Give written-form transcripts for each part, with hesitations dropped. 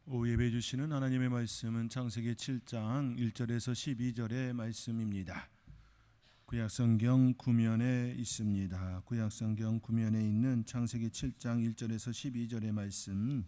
예배 주시는 하나님의 말씀은 창세기 7장 1절에서 12절의 말씀입니다. 구약성경 구면에 있습니다. 구약성경 구면에 있는 창세기 7장 1절에서 12절의 말씀,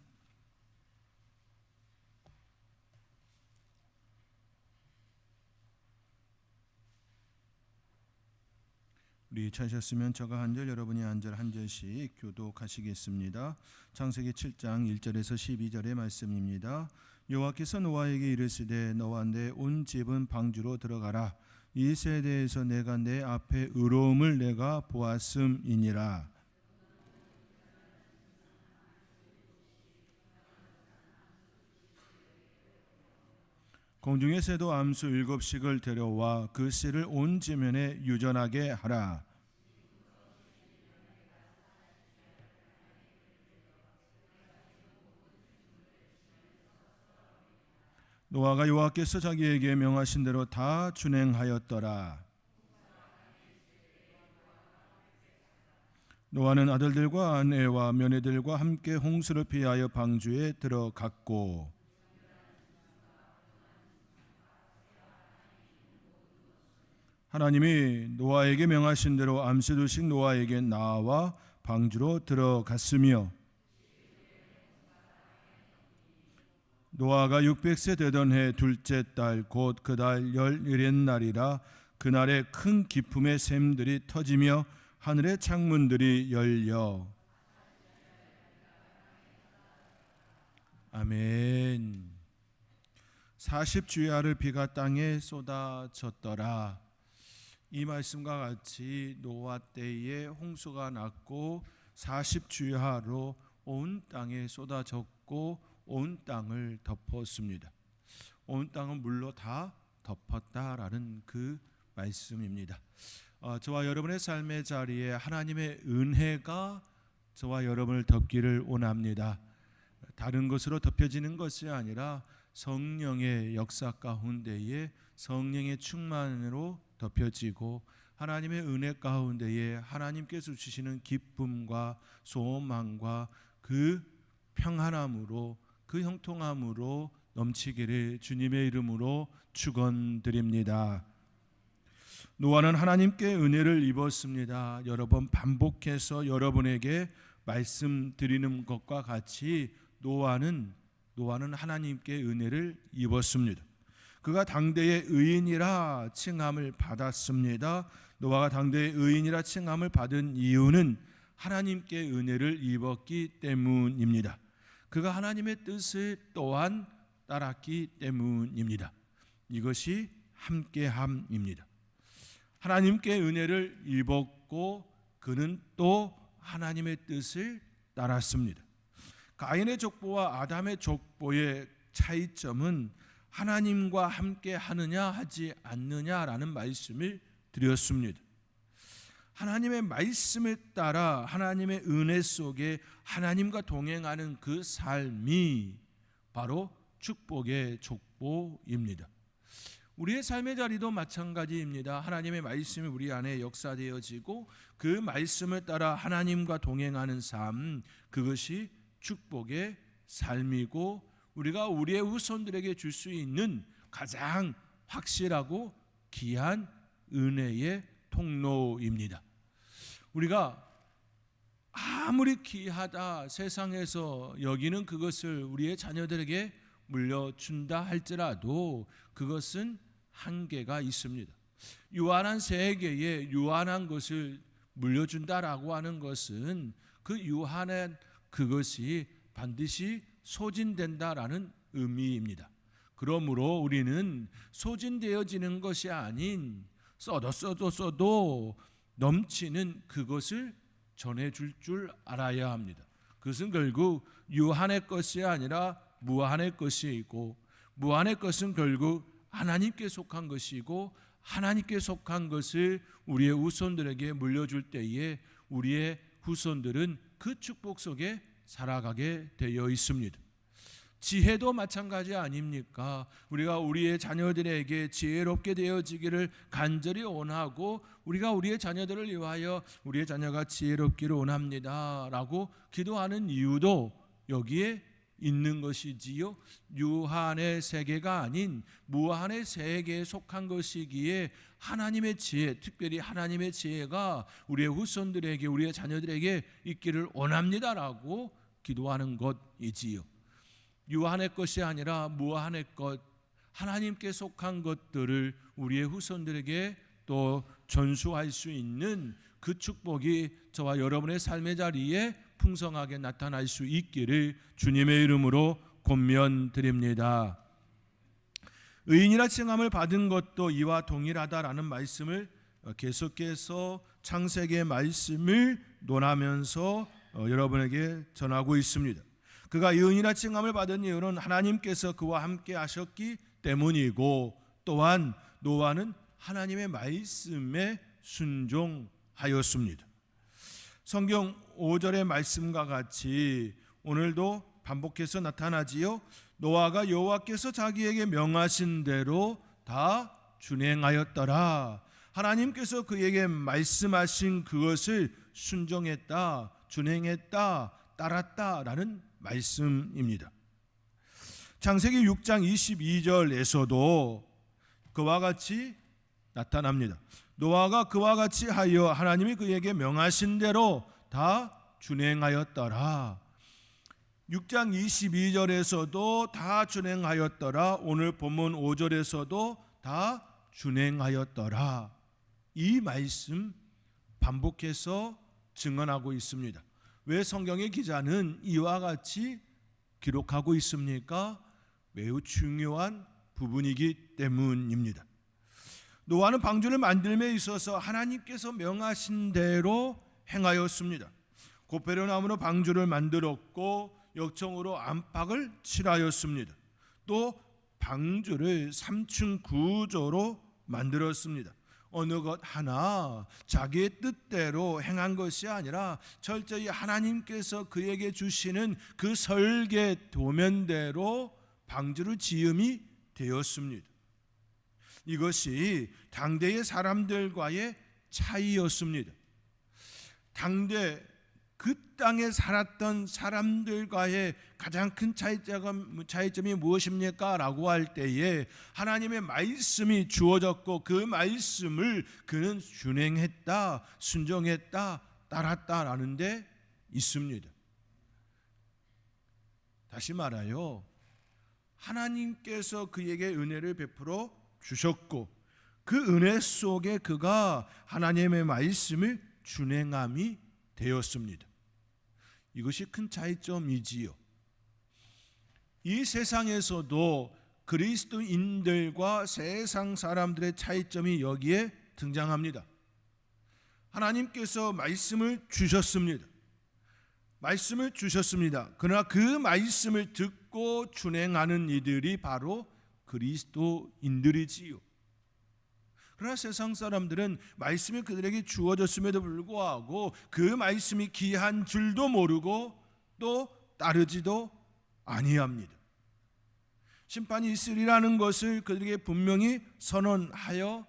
우리 찾으셨으면 저가 한 절, 여러분이 한 절 한 절씩 교독하시겠습니다. 창세기 7장 1절에서 12절의 말씀입니다. 여호와께서 노아에게 이르시되 너와 내 온 집은 방주로 들어가라. 이 세대에서 내가 내 앞에 의로움을 내가 보았음이니라. 공중의 새도 암수 7씩을 데려와 그 씨를 온 지면에 유전하게 하라. 노아가 여호와께서 자기에게 명하신 대로 다 준행하였더라. 노아는 아들들과 아내와 며느리들과 함께 홍수를 피하여 방주에 들어갔고, 하나님이 노아에게 명하신 대로 암수 2씩 노아에게 나와 방주로 들어갔으며, 노아가 600세 되던 해 둘째 달 곧 그 달 11날이라 그날에 큰 기품의 샘들이 터지며 하늘의 창문들이 열려. 아멘. 40주야를 비가 땅에 쏟아졌더라. 이 말씀과 같이 노아 때에 홍수가 났고 40주야로 온 땅에 쏟아졌고 온 땅을 덮었습니다. 온 땅은 물로 다 덮었다라는 그 말씀입니다. 저와 여러분의 삶의 자리에 하나님의 은혜가 저와 여러분을 덮기를 원합니다. 다른 것으로 덮여지는 것이 아니라 성령의 역사 가운데에 성령의 충만으로 덮여지고 하나님의 은혜 가운데에 하나님께서 주시는 기쁨과 소망과 그 평안함으로 그 형통함으로 넘치기를 주님의 이름으로 축원드립니다. 노아는 하나님께 은혜를 입었습니다. 여러 번 반복해서 여러분에게 말씀드리는 것과 같이 노아는 하나님께 은혜를 입었습니다. 그가 당대의 의인이라 칭함을 받았습니다. 노아가 당대의 의인이라 칭함을 받은 이유는 하나님께 은혜를 입었기 때문입니다. 그가 하나님의 뜻을 또한 따랐기 때문입니다. 이것이 함께함입니다. 하나님께 은혜를 입었고 그는 또 하나님의 뜻을 따랐습니다. 가인의 족보와 아담의 족보의 차이점은 하나님과 함께 하느냐 하지 않느냐라는 말씀을 드렸습니다. 하나님의 말씀에 따라 하나님의 은혜 속에 하나님과 동행하는 그 삶이 바로 축복의 족보입니다. 우리의 삶의 자리도 마찬가지입니다. 하나님의 말씀이 우리 안에 역사되어지고 그 말씀을 따라 하나님과 동행하는 삶, 그것이 축복의 삶이고 우리가 우리의 후손들에게 줄 수 있는 가장 확실하고 귀한 은혜의 통로입니다. 우리가 아무리 귀하다 세상에서 여기는 그것을 우리의 자녀들에게 물려준다 할지라도 그것은 한계가 있습니다. 유한한 세계에 유한한 것을 물려준다라고 하는 것은 그 유한한 그것이 반드시 소진된다라는 의미입니다. 그러므로 우리는 소진되어지는 것이 아닌 써도 넘치는 그것을 전해줄 줄 알아야 합니다. 그것은 결국 유한의 것이 아니라 무한의 것이고 무한의 것은 결국 하나님께 속한 것이고 하나님께 속한 것을 우리의 후손들에게 물려줄 때에 우리의 후손들은 그 축복 속에 살아가게 되어 있습니다. 지혜도 마찬가지 아닙니까? 우리가 우리의 자녀들에게 지혜롭게 되어지기를 간절히 원하고 우리가 우리의 자녀들을 위하여 우리의 자녀가 지혜롭기를 원합니다 라고 기도하는 이유도 여기에 있는 것이지요. 유한의 세계가 아닌 무한의 세계에 속한 것이기에 하나님의 지혜, 특별히 하나님의 지혜가 우리의 후손들에게, 우리의 자녀들에게 있기를 원합니다라고 기도하는 것이지요. 유한의 것이 아니라 무한의 것, 하나님께 속한 것들을 우리의 후손들에게 또 전수할 수 있는 그 축복이 저와 여러분의 삶의 자리에 풍성하게 나타날 수 있기를 주님의 이름으로 권면드립니다. 의인이라 칭함을 받은 것도 이와 동일하다라는 말씀을 계속해서 창세기의 말씀을 논하면서 여러분에게 전하고 있습니다. 그가 의인이라 칭함을 받은 이유는 하나님께서 그와 함께 하셨기 때문이고, 또한 노아는 하나님의 말씀에 순종하였습니다. 성경 5절의 말씀과 같이 오늘도 반복해서 나타나지요. 노아가 여호와께서 자기에게 명하신 대로 다 준행하였더라. 하나님께서 그에게 말씀하신 그것을 순종했다, 준행했다, 따랐다라는 말씀입니다. 창세기 6장 22절에서도 그와 같이 나타납니다. 노아가 그와 같이 하여 하나님이 그에게 명하신 대로 다 준행하였더라. 6장 22절에서도 다 준행하였더라. 오늘 본문 5절에서도 다 준행하였더라. 이 말씀 반복해서 증언하고 있습니다. 왜 성경의 기자는 이와 같이 기록하고 있습니까? 매우 중요한 부분이기 때문입니다. 노아는 방주를 만들m에 있어서 하나님께서 명하신 대로 행하였습니다. 고페르나무로 방주를 만들었고 역청으로 안팎을 칠하였습니다. 또 방주를 3층 구조로 만들었습니다. 어느 것 하나 자기의 뜻대로 행한 것이 아니라 철저히 하나님께서 그에게 주시는 그 설계 도면대로 방주를 지음이 되었습니다. 이것이 당대의 사람들과의 차이였습니다. 당대 그 땅에 살았던 사람들과의 가장 큰 차이점이 무엇입니까? 라고 할 때에 하나님의 말씀이 주어졌고 그 말씀을 그는 준행했다, 순종했다, 따랐다라는 데 있습니다. 다시 말하여 하나님께서 그에게 은혜를 베풀어 주셨고 그 은혜 속에 그가 하나님의 말씀을 준행함이 되었습니다. 이것이 큰 차이점이지요. 이 세상에서도 그리스도인들과 세상 사람들의 차이점이 여기에 등장합니다. 하나님께서 말씀을 주셨습니다. 말씀을 주셨습니다. 그러나 그 말씀을 듣고 준행하는 이들이 바로 그리스도인들이지요. 그러나 세상 사람들은 말씀이 그들에게 주어졌음에도 불구하고 그 말씀이 귀한 줄도 모르고 또 따르지도 아니합니다. 심판이 있으리라는 것을 그들에게 분명히 선언하여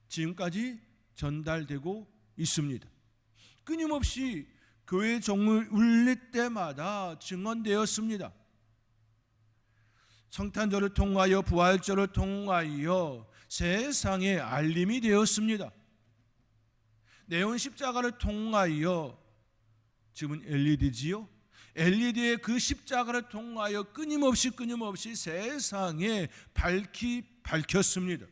지금까지 전달되고 있습니다. 끊임없이 교회 종을 울릴 때마다 증언되었습니다. 성탄절을 통하여 부활절을 통하여 세상에 알림이 되었습니다. 네온 십자가를 통하여, 지금은 LED지요. LED의 그 십자가를 통하여 끊임없이 세상에 밝혔습니다.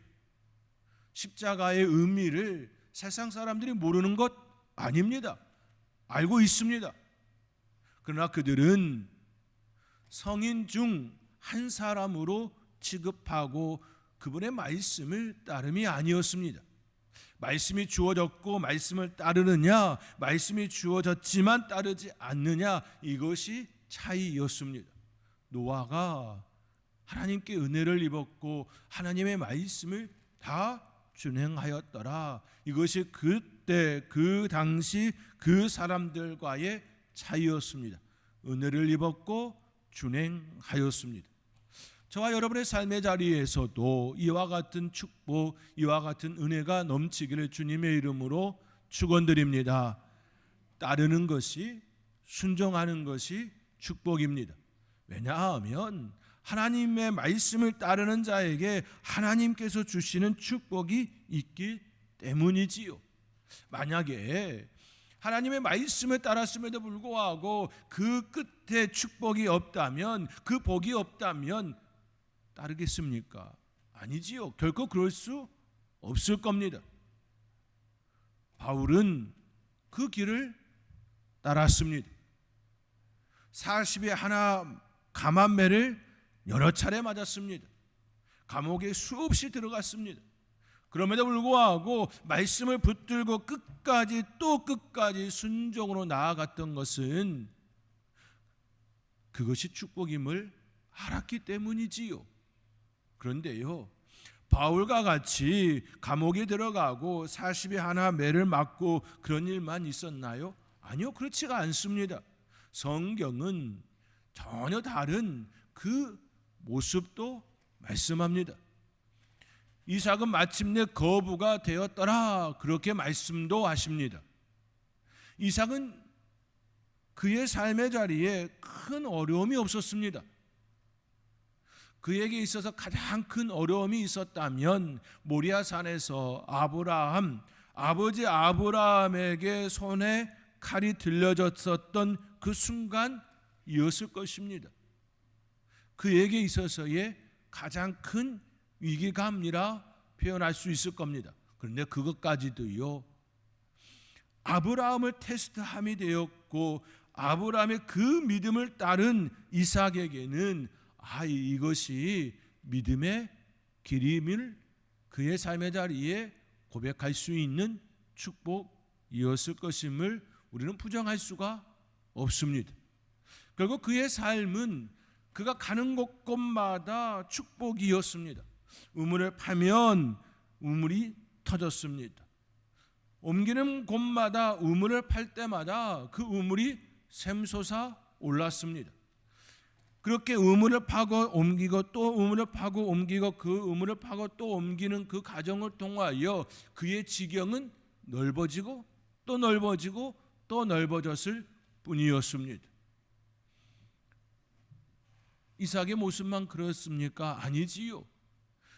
십자가의 의미를 세상 사람들이 모르는 것 아닙니다. 알고 있습니다. 그러나 그들은 성인 중 한 사람으로 취급하고 그분의 말씀을 따름이 아니었습니다. 말씀이 주어졌고 말씀을 따르느냐, 말씀이 주어졌지만 따르지 않느냐, 이것이 차이였습니다. 노아가 하나님께 은혜를 입었고 하나님의 말씀을 다 준행하였더라. 이것이 그때 그 당시 그 사람들과의 차이였습니다. 은혜를 입었고 준행하였습니다. 저와 여러분의 삶의 자리에서도 이와 같은 축복, 이와 같은 은혜가 넘치기를 주님의 이름으로 축원드립니다. 따르는 것이, 순종하는 것이 축복입니다. 왜냐하면 하나님의 말씀을 따르는 자에게 하나님께서 주시는 축복이 있기 때문이지요. 만약에 하나님의 말씀을 따랐음에도 불구하고 그 끝에 축복이 없다면, 그 복이 없다면 따르겠습니까? 아니지요. 결코 그럴 수 없을 겁니다. 바울은 그 길을 따랐습니다. 40에 하나 감한매를 여러 차례 맞았습니다. 감옥에 수없이 들어갔습니다. 그럼에도 불구하고 말씀을 붙들고 끝까지 또 끝까지 순종으로 나아갔던 것은 그것이 축복임을 알았기 때문이지요. 그런데요, 바울과 같이 감옥에 들어가고 40에 하나 매를 맞고 그런 일만 있었나요? 아니요, 그렇지가 않습니다. 성경은 전혀 다른 그 모습도 말씀합니다. 이삭은 마침내 거부가 되었더라, 그렇게 말씀도 하십니다. 이삭은 그의 삶의 자리에 큰 어려움이 없었습니다. 그에게 있어서 가장 큰 어려움이 있었다면 모리아산에서 아버지 아브라함에게 손에 칼이 들려졌었던 그 순간이었을 것입니다. 그에게 있어서의 가장 큰 위기감이라 표현할 수 있을 겁니다. 그런데 그것까지도요, 아브라함을 테스트함이 되었고 아브라함의 그 믿음을 따른 이삭에게는 이것이 믿음의 길임을 그의 삶의 자리에 고백할 수 있는 축복이었을 것임을 우리는 부정할 수가 없습니다. 결국 그의 삶은 그가 가는 곳곳마다 축복이었습니다. 우물을 파면 우물이 터졌습니다. 옮기는 곳마다 우물을 팔 때마다 그 우물이 샘솟아 올랐습니다. 그렇게 우물을 파고 옮기고 또 우물을 파고 옮기고 그 우물을 파고 또 옮기는 그 과정을 통하여 그의 지경은 넓어지고 또 넓어지고 또 넓어졌을 뿐이었습니다. 이삭의 모습만 그렇습니까? 아니지요.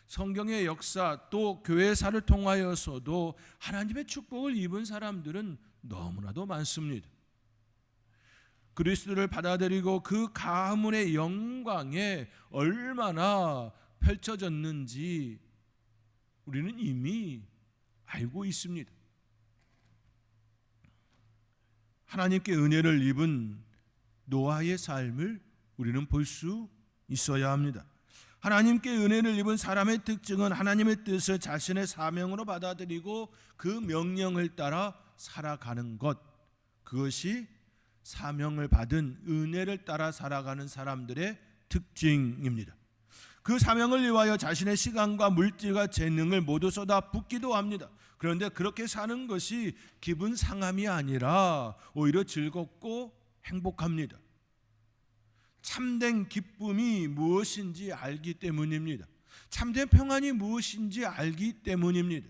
성경의 역사 또 교회사를 통하여서도 하나님의 축복을 입은 사람들은 너무나도 많습니다. 그리스도를 받아들이고 그 가문의 영광에 얼마나 펼쳐졌는지 우리는 이미 알고 있습니다. 하나님께 은혜를 입은 노아의 삶을 우리는 볼 수 있어야 합니다. 하나님께 은혜를 입은 사람의 특징은 하나님의 뜻을 자신의 사명으로 받아들이고 그 명령을 따라 살아가는 것, 그것이 사명을 받은 은혜를 따라 살아가는 사람들의 특징입니다. 그 사명을 위하여 자신의 시간과 물질과 재능을 모두 쏟아붓기도 합니다. 그런데 그렇게 사는 것이 기분 상함이 아니라 오히려 즐겁고 행복합니다. 참된 기쁨이 무엇인지 알기 때문입니다. 참된 평안이 무엇인지 알기 때문입니다.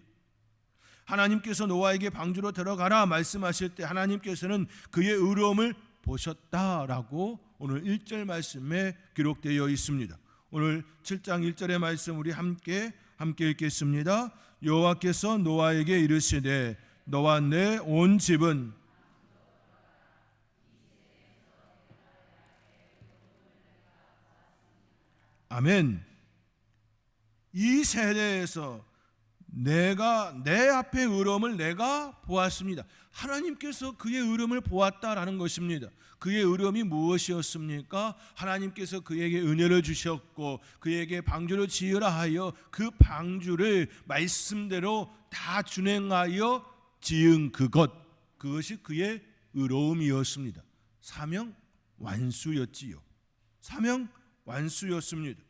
하나님께서 노아에게 방주로 들어가라 말씀하실 때 하나님께서는 그의 의로움을 보셨다라고 오늘 1절 말씀에 기록되어 있습니다. 오늘 7장 1절의 말씀 우리 함께 읽겠습니다. 여호와께서 노아에게 이르시되 너와 내 온 집은 아멘. 이 세대에서 내가 내 앞에 의로움을 내가 보았습니다. 하나님께서 그의 의로움을 보았다라는 것입니다. 그의 의로움이 무엇이었습니까? 하나님께서 그에게 은혜를 주셨고 그에게 방주를 지으라 하여 그 방주를 말씀대로 다 준행하여 지은 그것이 그의 의로움이었습니다. 사명 완수였지요. 사명 완수였습니다.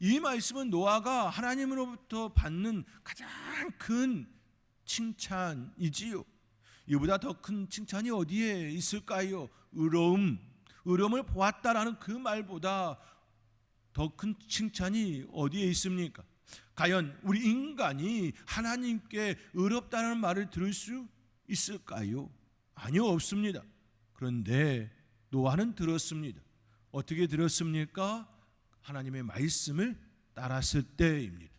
이 말씀은 노아가 하나님으로부터 받는 가장 큰 칭찬이지요. 이보다 더 큰 칭찬이 어디에 있을까요? 의로움을 보았다라는 그 말보다 더 큰 칭찬이 어디에 있습니까? 과연 우리 인간이 하나님께 의롭다는 말을 들을 수 있을까요? 아니요, 없습니다. 그런데 노아는 들었습니다. 어떻게 들었습니까? 하나님의 말씀을 따랐을 때입니다.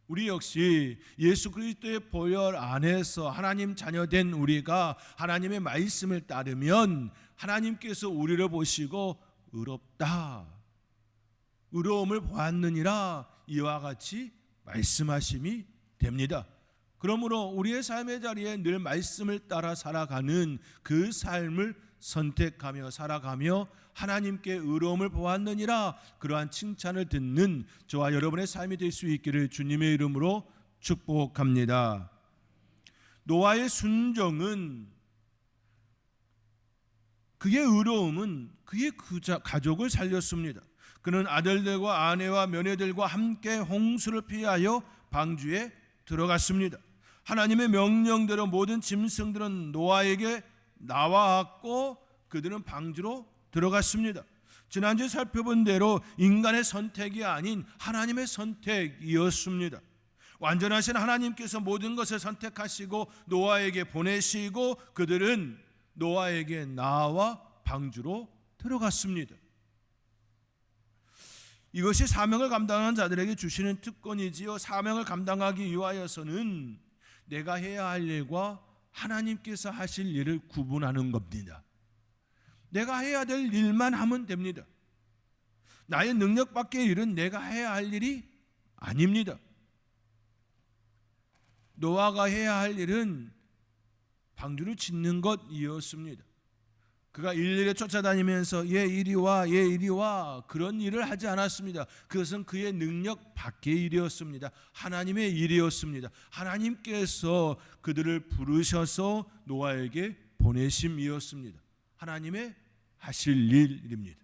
우리 역시 예수 그리스도의 보혈 안에서 하나님 자녀된 우리가 하나님의 말씀을 따르면 하나님께서 우리를 보시고 의롭다, 의로움을 보았느니라 이와 같이 말씀하심이 됩니다. 그러므로 우리의 삶의 자리에 늘 말씀을 따라 살아가는 그 삶을 선택하며 살아가며 하나님께 의로움을 보았느니라 그러한 칭찬을 듣는 저와 여러분의 삶이 될 수 있기를 주님의 이름으로 축복합니다. 노아의 순종은, 그의 의로움은 그의 가족을 살렸습니다. 그는 아들들과 아내와 며느리들과 함께 홍수를 피하여 방주에 들어갔습니다. 하나님의 명령대로 모든 짐승들은 노아에게 나와왔고 그들은 방주로 들어갔습니다. 지난주에 살펴본 대로 인간의 선택이 아닌 하나님의 선택이었습니다. 완전하신 하나님께서 모든 것을 선택하시고 노아에게 보내시고 그들은 노아에게 나와 방주로 들어갔습니다. 이것이 사명을 감당하는 자들에게 주시는 특권이지요. 사명을 감당하기 위하여서는 내가 해야 할 일과 하나님께서 하실 일을 구분하는 겁니다. 내가 해야 될 일만 하면 됩니다. 나의 능력 밖의 일은 내가 해야 할 일이 아닙니다. 노아가 해야 할 일은 방주를 짓는 것이었습니다. 그가 일일이 쫓아다니면서 얘 이리 와, 얘 이리 와 그런 일을 하지 않았습니다. 그것은 그의 능력 밖의 일이었습니다. 하나님의 일이었습니다. 하나님께서 그들을 부르셔서 노아에게 보내심이었습니다. 하나님의 하실 일입니다.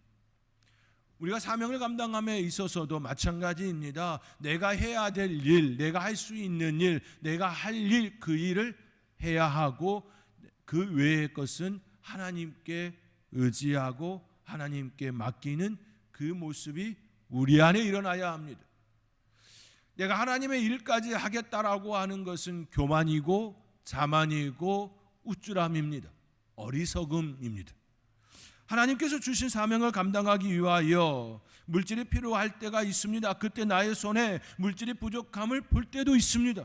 우리가 사명을 감당함에 있어서도 마찬가지입니다. 내가 해야 될 일, 내가 할 수 있는 일, 내가 할 일, 그 일을 해야 하고 그 외의 것은 하나님께 의지하고 하나님께 맡기는 그 모습이 우리 안에 일어나야 합니다. 내가 하나님의 일까지 하겠다라고 하는 것은 교만이고 자만이고 우쭐함입니다. 어리석음입니다. 하나님께서 주신 사명을 감당하기 위하여 물질이 필요할 때가 있습니다. 그때 나의 손에 물질이 부족함을 볼 때도 있습니다.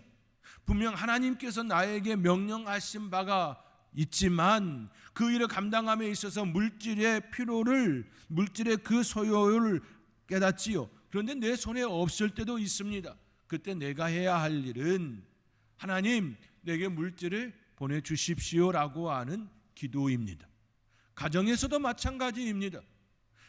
분명 하나님께서 나에게 명령하신 바가 있지만 그 일을 감당함에 있어서 물질의 필요를, 물질의 그 소요를 깨닫지요. 그런데 내 손에 없을 때도 있습니다. 그때 내가 해야 할 일은 하나님 내게 물질을 보내주십시오라고 하는 기도입니다. 가정에서도 마찬가지입니다.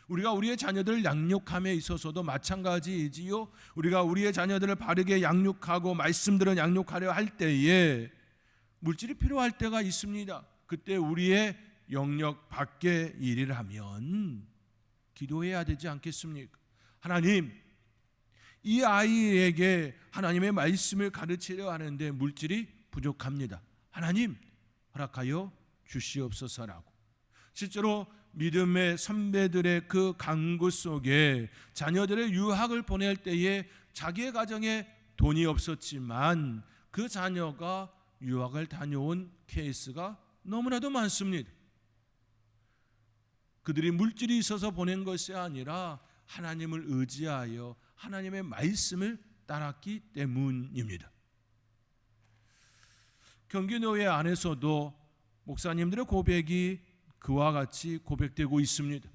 우리가 우리의 자녀들을 양육함에 있어서도 마찬가지이지요. 우리가 우리의 자녀들을 바르게 양육하고 말씀들은 양육하려 할 때에 물질이 필요할 때가 있습니다. 그때 우리의 영역 밖의 일을 하면 기도해야 되지 않겠습니까? 하나님, 이 아이에게 하나님의 말씀을 가르치려 하는데 물질이 부족합니다. 하나님, 허락하여 주시옵소서라고. 실제로 믿음의 선배들의 그 강구 속에 자녀들의 유학을 보낼 때에 자기의 가정에 돈이 없었지만 그 자녀가 유학을 다녀온 케이스가 너무나도 많습니다. 그들이 물질이 있어서 보낸 것이 아니라 하나님을 의지하여 하나님의 말씀을 따랐기 때문입니다. 경기노회 안에서도 목사님들의 고백이 그와 같이 고백되고 있습니다.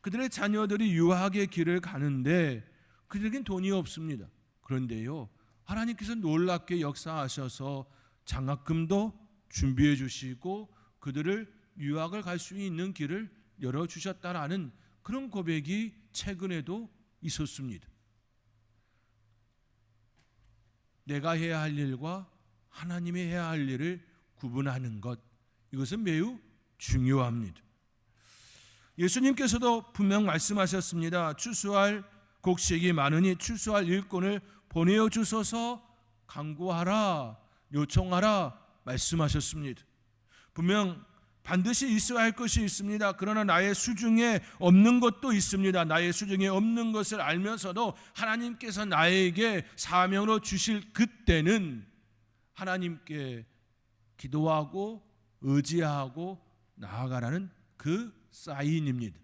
그들의 자녀들이 유학의 길을 가는데 그들에겐 돈이 없습니다. 그런데요, 하나님께서 놀랍게 역사하셔서 장학금도 준비해 주시고 그들을 유학을 갈 수 있는 길을 열어주셨다라는 그런 고백이 최근에도 있었습니다. 내가 해야 할 일과 하나님이 해야 할 일을 구분하는 것, 이것은 매우 중요합니다. 예수님께서도 분명 말씀하셨습니다. 추수할 곡식이 많으니 추수할 일꾼을 보내어 주소서 간구하라, 요청하라 말씀하셨습니다. 분명 반드시 있어야 할 것이 있습니다. 그러나 나의 수중에 없는 것도 있습니다. 나의 수중에 없는 것을 알면서도 하나님께서 나에게 사명으로 주실 그때는 하나님께 기도하고 의지하고 나아가라는 그 사인입니다.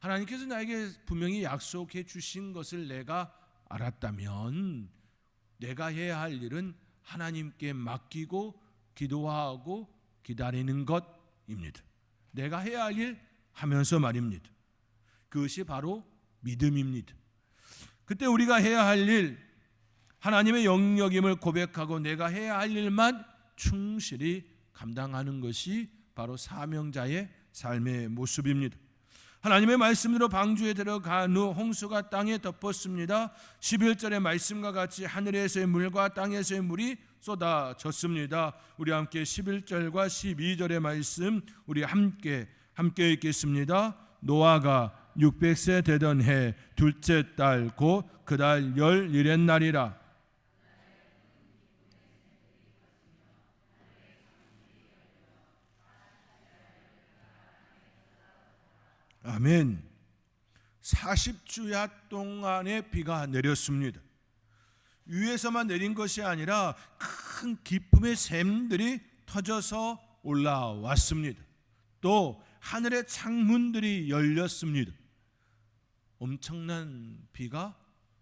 하나님께서 나에게 분명히 약속해 주신 것을 내가 알았다면 내가 해야 할 일은 하나님께 맡기고 기도하고 기다리는 것입니다. 내가 해야 할 일 하면서 말입니다. 그것이 바로 믿음입니다. 그때 우리가 해야 할 일, 하나님의 영역임을 고백하고 내가 해야 할 일만 충실히 감당하는 것이 바로 사명자의 삶의 모습입니다. 하나님의 말씀대로 방주에 들어간 후 홍수가 땅에 덮었습니다. 11절의 말씀과 같이 하늘에서의 물과 땅에서의 물이 쏟아졌습니다. 우리 함께 11절과 12절의 말씀 우리 함께 읽겠습니다. 노아가 600세 되던 해 둘째 달 곧 그달 11의 날이라. 아멘. 40주야 동안의 비가 내렸습니다. 위에서만 내린 것이 아니라 큰 기쁨의 샘들이 터져서 올라왔습니다. 또 하늘의 창문들이 열렸습니다. 엄청난 비가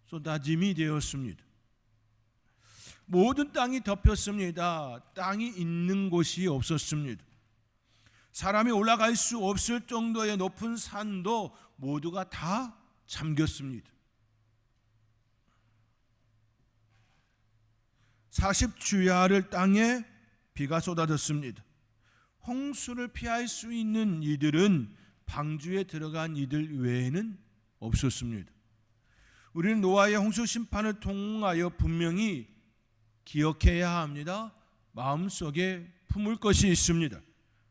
쏟아짐이 되었습니다. 모든 땅이 덮였습니다. 땅이 있는 곳이 없었습니다. 사람이 올라갈 수 없을 정도의 높은 산도 모두가 다 잠겼습니다. 40주야를 땅에 비가 쏟아졌습니다. 홍수를 피할 수 있는 이들은 방주에 들어간 이들 외에는 없었습니다. 우리는 노아의 홍수 심판을 통하여 분명히 기억해야 합니다. 마음속에 품을 것이 있습니다.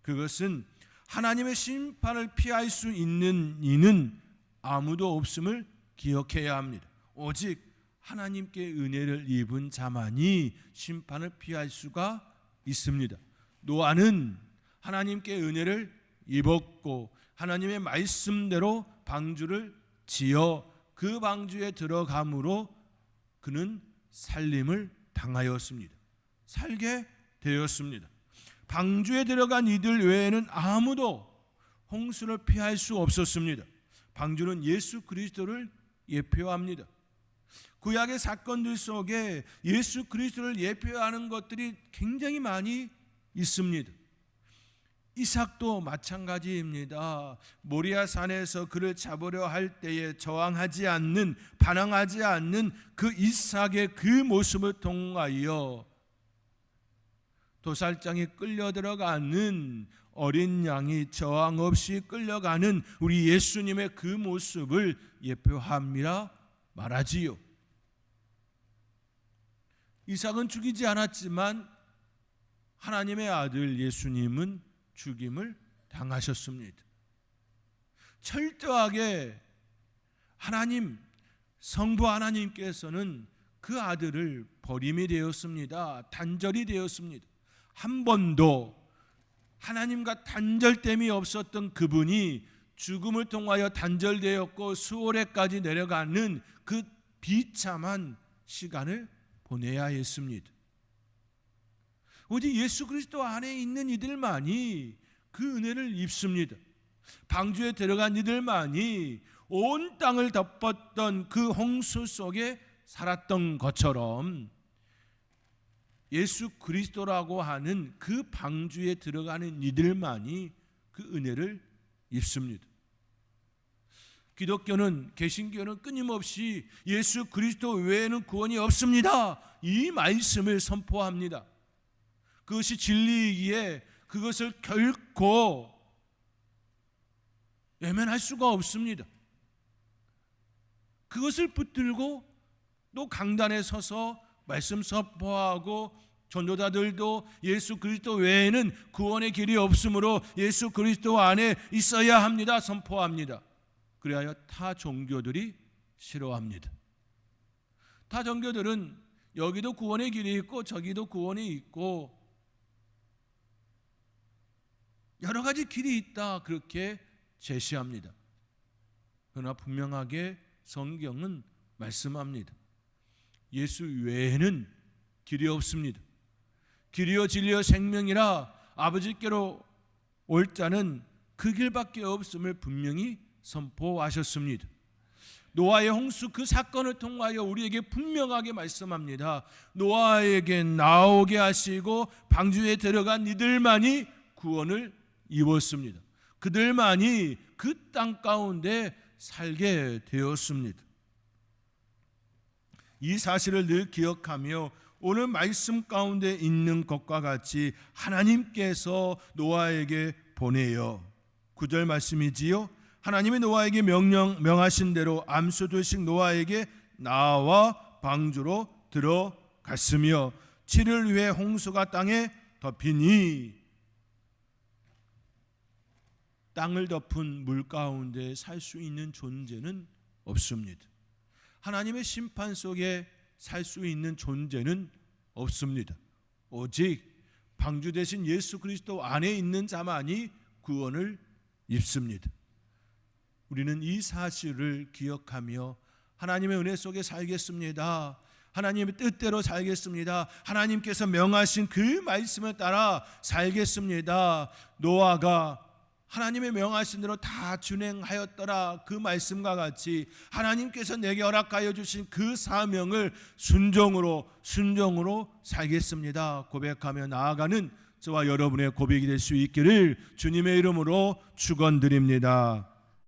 그것은 하나님의 심판을 피할 수 있는 이는 아무도 없음을 기억해야 합니다. 오직 하나님께 은혜를 입은 자만이 심판을 피할 수가 있습니다. 노아는 하나님께 은혜를 입었고 하나님의 말씀대로 방주를 지어 그 방주에 들어감으로 그는 살림을 당하였습니다. 살게 되었습니다. 방주에 들어간 이들 외에는 아무도 홍수를 피할 수 없었습니다. 방주는 예수 그리스도를 예표합니다. 구약의 사건들 속에 예수 그리스도를 예표하는 것들이 굉장히 많이 있습니다. 이삭도 마찬가지입니다. 모리아 산에서 그를 잡으려 할 때에 저항하지 않는, 반항하지 않는 그 이삭의 그 모습을 통하여 도살장에 끌려 들어가는 어린 양이 저항 없이 끌려가는 우리 예수님의 그 모습을 예표함이라 말하지요. 이삭은 죽이지 않았지만 하나님의 아들 예수님은 죽임을 당하셨습니다. 철저하게 하나님, 성부 하나님께서는 그 아들을 버림이 되었습니다. 단절이 되었습니다. 한 번도 하나님과 단절됨이 없었던 그분이 죽음을 통하여 단절되었고 수월에까지 내려가는 그 비참한 시간을 보내야 했습니다. 오직 예수 그리스도 안에 있는 이들만이 그 은혜를 입습니다. 방주에 들어간 이들만이 온 땅을 덮었던 그 홍수 속에 살았던 것처럼 예수 그리스도라고 하는 그 방주에 들어가는 이들만이 그 은혜를 입습니다. 기독교는, 개신교는 끊임없이 예수 그리스도 외에는 구원이 없습니다, 이 말씀을 선포합니다. 그것이 진리이기에 그것을 결코 외면할 수가 없습니다. 그것을 붙들고 또 강단에 서서 말씀 선포하고 전도자들도 예수 그리스도 외에는 구원의 길이 없으므로 예수 그리스도 안에 있어야 합니다 선포합니다. 그래야 타 종교들이 싫어합니다. 타 종교들은 여기도 구원의 길이 있고 저기도 구원이 있고 여러 가지 길이 있다 그렇게 제시합니다. 그러나 분명하게 성경은 말씀합니다. 예수 외에는 길이 없습니다. 길이요 진리요 생명이라 아버지께로 올 자는 그 길밖에 없음을 분명히 선포하셨습니다. 노아의 홍수 그 사건을 통하여 우리에게 분명하게 말씀합니다. 노아에게 나오게 하시고 방주에 들어간 이들만이 구원을 입었습니다. 그들만이 그 땅 가운데 살게 되었습니다. 이 사실을 늘 기억하며 오늘 말씀 가운데 있는 것과 같이 하나님께서 노아에게 보내요. 9절 말씀이지요. 하나님이 노아에게 명하신 대로 암소들씩 노아에게 나와 방주로 들어갔으며 7일 후에 홍수가 땅에 덮이니 땅을 덮은 물 가운데 살 수 있는 존재는 없습니다. 하나님의 심판 속에 살 수 있는 존재는 없습니다. 오직 방주 대신 예수 그리스도 안에 있는 자만이 구원을 입습니다. 우리는 이 사실을 기억하며 하나님의 은혜 속에 살겠습니다. 하나님의 뜻대로 살겠습니다. 하나님께서 명하신 그 말씀을 따라 살겠습니다. 노아가 하나님의 명하신 대로 다 준행하였더라 그 말씀과 같이 하나님께서 내게 허락하여 주신 그 사명을 순종으로 살겠습니다 고백하며 나아가는 저와 여러분의 고백이 될 수 있기를 주님의 이름으로 축원드립니다.